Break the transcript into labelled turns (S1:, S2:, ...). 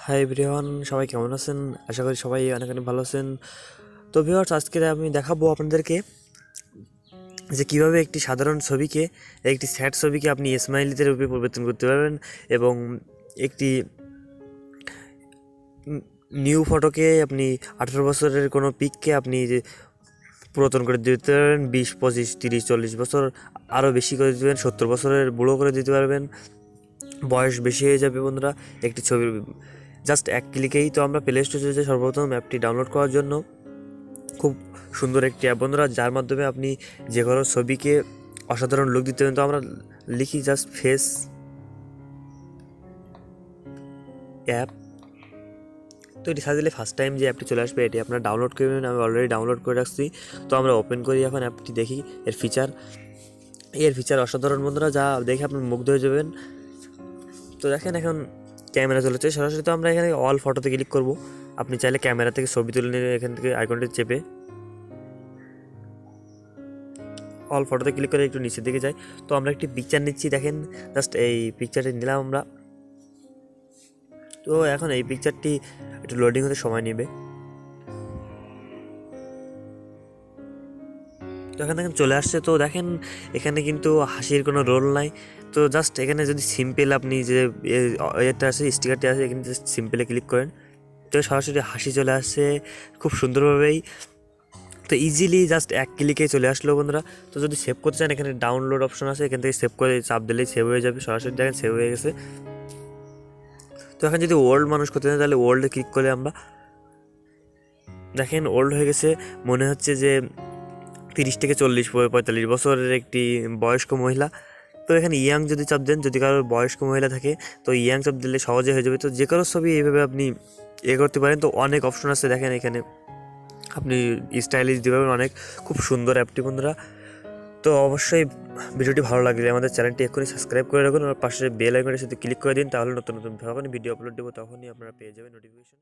S1: Hi everyone, সবাই কেমন আছেন? আশা করি সবাই অনেক অনেক ভালো আছেন। তো ভিউয়ার্স, আজকে আমি দেখাবো আপনাদেরকে যে কীভাবে একটি সাধারণ ছবিকে, একটি স্যাড ছবিকে আপনি স্মাইলিতে রূপে পরিবর্তন করতে পারবেন এবং একটি নিউ ফটোকে আপনি 18 বছরের কোনো পিককে আপনি যে পুরাতন করে দিতে পারবেন, 20, 25, 30, 40 বছর আরও বেশি করে দিতে পারবেন, 70 বছরের বুড়ো করে দিতে পারবেন। বয়স বেশি হয়ে যাবে বন্ধুরা একটি ছবির জাস্ট এক ক্লিকেই। তো আমরা প্লে স্টোরে যে সর্বপ্রথম অ্যাপটি ডাউনলোড করার জন্য খুব সুন্দর একটি অ্যাপ বন্ধুরা, যার মাধ্যমে আপনি যে কোনো ছবিকে অসাধারণ লুক দিতে পারেন। তো আমরা লিখি জাস্ট ফেস অ্যাপ। তো এটি সার্চ দিলে ফার্স্ট টাইম যে অ্যাপটি চলে আসবে এটি আপনারা ডাউনলোড করে নেবেন। আমি অলরেডি ডাউনলোড করে রাখছি। তো আমরা ওপেন করি এখন অ্যাপটি, দেখি এর ফিচার অসাধারণ বন্ধুরা, যা দেখে আপনি মুগ্ধ হয়ে যাবেন। তো দেখেন এখন ক্যামেরা চলেছে সরাসরি। তো আমরা এখানে অল ফটোতে ক্লিক করব। আপনি চাইলে ক্যামেরা থেকে ছবি তুলে নিয়ে এখান থেকে আইকনটি চেপে অল ফটোতে ক্লিক করে একটু নিচের দিকে যাই। তো আমরা একটি পিকচার নিচ্ছি, দেখেন জাস্ট এই পিকচারটি নিলাম আমরা। তো এখন এই পিকচারটি একটু লোডিং হতে সময় নেবে। তো এখানে দেখেন চলে আসছে। তো দেখেন এখানে কিন্তু হাসির কোনো রোল নাই। তো জাস্ট এখানে যদি সিম্পল আপনি যে এটা আছে, স্টিকারটি আছে, এখানে জাস্ট সিম্পলে ক্লিক করেন তো সরাসরি হাসি চলে আসছে খুব সুন্দরভাবেই। তো ইজিলি জাস্ট এক ক্লিকে চলে আসলো বন্ধুরা। তো যদি সেভ করতে চান এখানে ডাউনলোড অপশন আছে, এখান থেকে সেভ করে চাপ দিলেই সেভ হয়ে যাবে। সরাসরি দেখেন সেভ হয়ে গেছে। তো এখন যদি ওল্ড মানুষ করতে চান তাহলে ওল্ডে ক্লিক করে আমরা দেখেন ওল্ড হয়ে গেছে, মনে হচ্ছে যে 30 থেকে 40, 45 বছরের একটি বয়স্ক মহিলা। তো এখানে ইয়াং যদি চাপ দেন, যদি কারোর বয়স্ক মহিলা থাকে তো ইয়াং চাপ দিলে সহজে হয়ে যাবে। তো যে কারোর ছবি এইভাবে আপনি করতে পারেন। তো অনেক অপশন আছে দেখেন এখানে, আপনি স্টাইলিশ দিতে পারবেন অনেক। খুব সুন্দর অ্যাপটি বন্ধুরা। তো অবশ্যই ভিডিওটি ভালো লাগলে আমাদের চ্যানেলটি এক্ষুনি সাবস্ক্রাইব করে রাখুন আর পাশে বেল আইকনের সাথে ক্লিক করে দিন, তাহলে নতুন নতুন যখনই ভিডিও আপলোড দেবো তখনই আপনারা পেয়ে যাবেন নোটিফিকেশন।